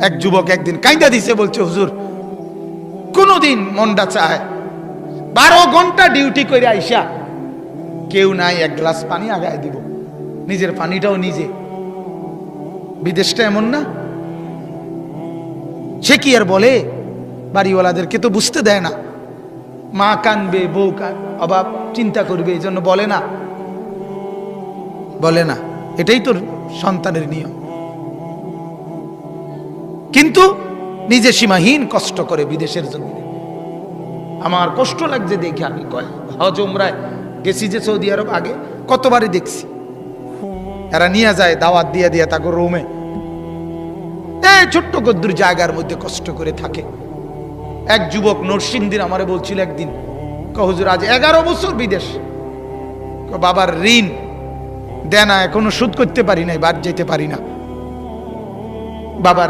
এক যুবক একদিন কাইন্দা দিছে, বলছে হুজুর কোনদিন মনটা চায় 12 ঘন্টা ডিউটি করে আইসা কেউ নাই, এক গ্লাস পানি আগায় দিব, নিজের পানিটাও নিজে। বিদেশটা এমন না? সে কি আর বলে? বাড়িওয়ালাদেরকে তো বুঝতে দেয় না, মা কানবে, বউ অভাব চিন্তা করবে, এই জন্য বলে না, বলে না। এটাই তোর সন্তানের নিয়ম। কিন্তু নিজে সীমাহীন কষ্ট করে বিদেশের জন্য। আমার কষ্ট লাগছে দেখে। আমি হজ উমরায় গেছি যে সৌদি আরব, আগে কতবারই দেখছি, এরা নিয়ে যায় দাওয়াত দিয়ে দিয়ে তাকে রুমে, এই ছোট্ট গদ্দুর জায়গার মধ্যে কষ্ট করে থাকে। এক যুবক নরসিংদীর আমারে বলছিল একদিন, হুজুর আজ 11 বছর বিদেশ, বাবার ঋণ দেনা এখনো শোধ করতে পারি নাই, বাদ যেতে পারি না, বাবার